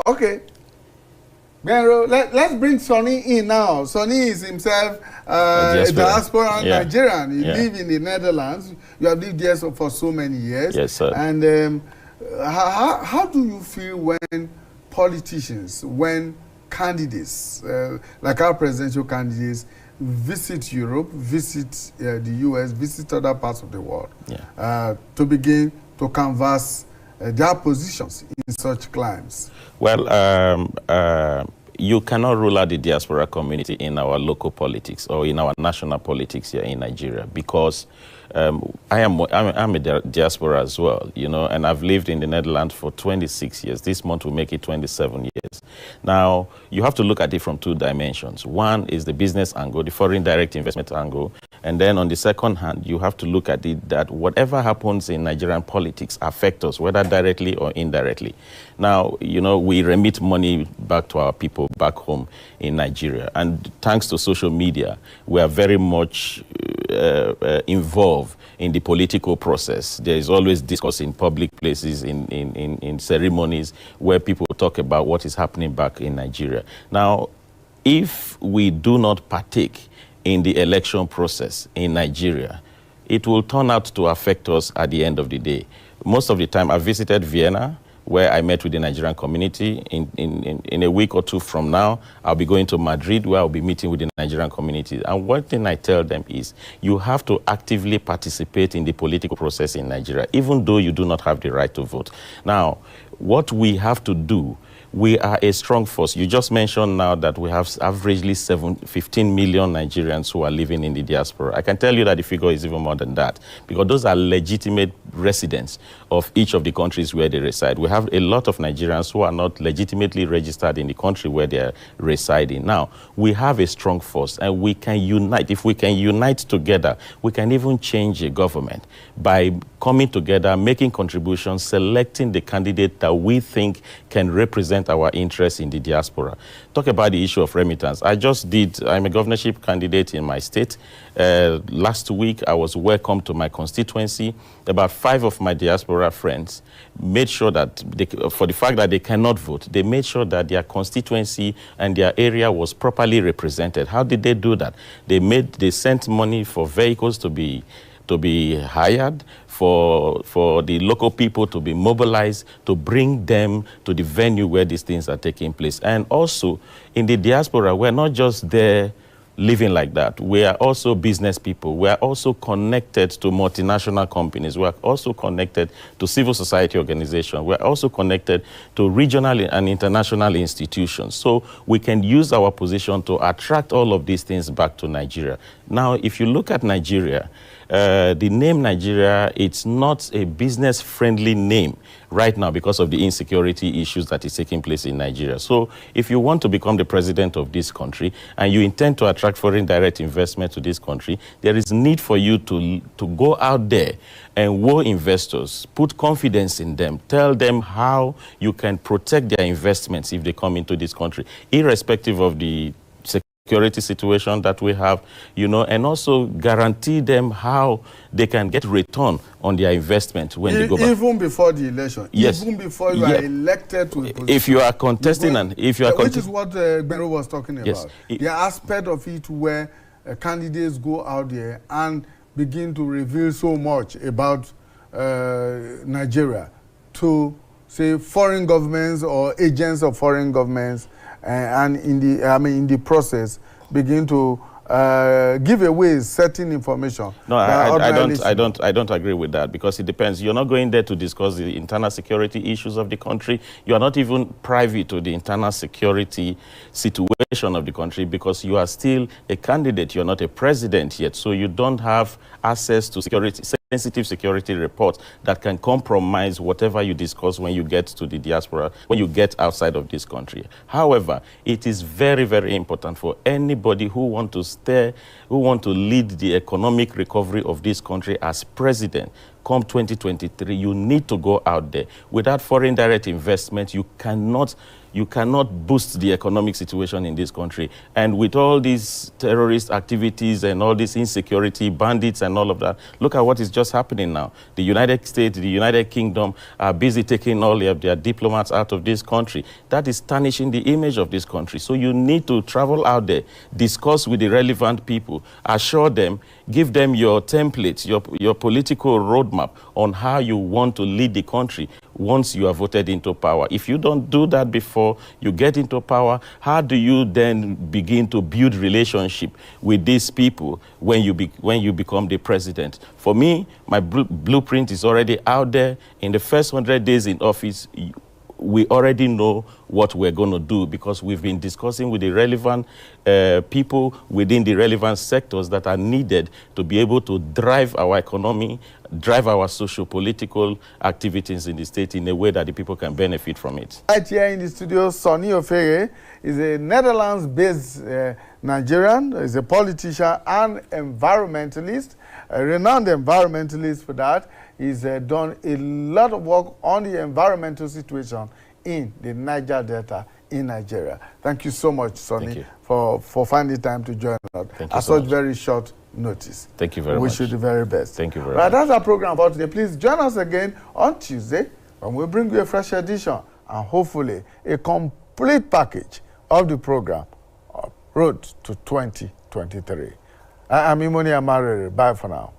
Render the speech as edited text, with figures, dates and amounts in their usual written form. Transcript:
Okay. Benro, let's bring Sonny in now. Sonny is himself a diaspora Nigerian. He lives in the Netherlands. You have lived there for so many years. Yes, sir. And how do you feel when politicians, when candidates, like our presidential candidates, visit Europe, visit the US, visit other parts of the world to begin to canvass their positions in such climes? Well, you cannot rule out the diaspora community in our local politics or in our national politics here in Nigeria, because I'm a diaspora as well, you know, and I've lived in the Netherlands for 26 years. This month will make it 27 years. Now, you have to look at it from two dimensions. One is the business angle, the foreign direct investment angle, and then on the second hand, you have to look at it that whatever happens in Nigerian politics affects us, whether directly or indirectly. Now, you know, we remit money back to our people back home in Nigeria, and thanks to social media, we are very much involved in the political process. There is always discourse in public places, in ceremonies, where people talk about what is happening back in Nigeria. Now, if we do not partake in the election process in Nigeria, it will turn out to affect us at the end of the day. Most of the time, I visited Vienna, where I met with the Nigerian community. In a week or two from now, I'll be going to Madrid, where I'll be meeting with the Nigerian community. And one thing I tell them is, you have to actively participate in the political process in Nigeria, even though you do not have the right to vote. Now, what we have to do, we are a strong force. You just mentioned now that we have averagely 15 million Nigerians who are living in the diaspora. I can tell you that the figure is even more than that, because those are legitimate residents of each of the countries where they reside. We have a lot of Nigerians who are not legitimately registered in the country where they are residing. Now, we have a strong force, and we can unite. If we can unite together, we can even change a government by coming together, making contributions, selecting the candidate that we think can represent our interests in the diaspora. Talk about the issue of remittance. I'm a governorship candidate in my state. Last week, I was welcomed to my constituency. About 5 of my diaspora friends made sure that, for the fact that they cannot vote, they made sure that their constituency and their area was properly represented. How did they do that? They sent money for vehicles to be hired, for the local people to be mobilized, to bring them to the venue where these things are taking place. And also, in the diaspora, we're not just there living like that. We are also business people. We are also connected to multinational companies. We are also connected to civil society organizations. We are also connected to regional and international institutions. So we can use our position to attract all of these things back to Nigeria. Now, if you look at Nigeria, the name Nigeria, it's not a business-friendly name right now because of the insecurity issues that is taking place in Nigeria. So if you want to become the president of this country and you intend to attract foreign direct investment to this country, there is need for you to go out there and woo investors, put confidence in them, tell them how you can protect their investments if they come into this country, irrespective of the security situation that we have, you know, and also guarantee them how they can get return on their investment when they go back. Even before the election, yes. Even before you are elected to a position. If you are contesting, which is what Benro was talking about. Yes. The aspect of it where candidates go out there and begin to reveal so much about Nigeria to, say, foreign governments or agents of foreign governments, and in the process begin to give away certain information. No, I don't agree with that, because it depends. You're not going there to discuss the internal security issues of the country. You are not even privy to the internal security situation of the country, because you are still a candidate. You're not a president yet, so you don't have access to sensitive security reports that can compromise whatever you discuss when you get to the diaspora, when you get outside of this country. However, it is very, very important for anybody who want to lead the economic recovery of this country as president, come 2023, you need to go out there. Without foreign direct investment, you cannot boost the economic situation in this country. And with all these terrorist activities and all this insecurity, bandits and all of that, look at what is just happening now. The United States, the United Kingdom are busy taking all of their diplomats out of this country. That is tarnishing the image of this country. So you need to travel out there, discuss with the relevant people, assure them, give them your templates, your political roadmap on how you want to lead the country once you are voted into power. If you don't do that before you get into power, how do you then begin to build relationship with these people when you become the president? For me, my blueprint is already out there. In the first 100 days in office, we already know what we're going to do because we've been discussing with the relevant people within the relevant sectors that are needed to be able to drive our economy, drive our socio-political activities in the state in a way that the people can benefit from it. Right here in the studio, Sonny Ofehe is a Netherlands-based Nigerian, is a politician and environmentalist, a renowned environmentalist for that. He's done a lot of work on the environmental situation in the Niger Delta in Nigeria. Thank you so much, Sonny, for finding time to join us at such very short notice. Thank you very much. Wish you the very best. Thank you very much. That's our program for today. Please join us again on Tuesday when we bring you a fresh edition and hopefully a complete package of the program, Road to 2023. I'm Imoni Amarere. Bye for now.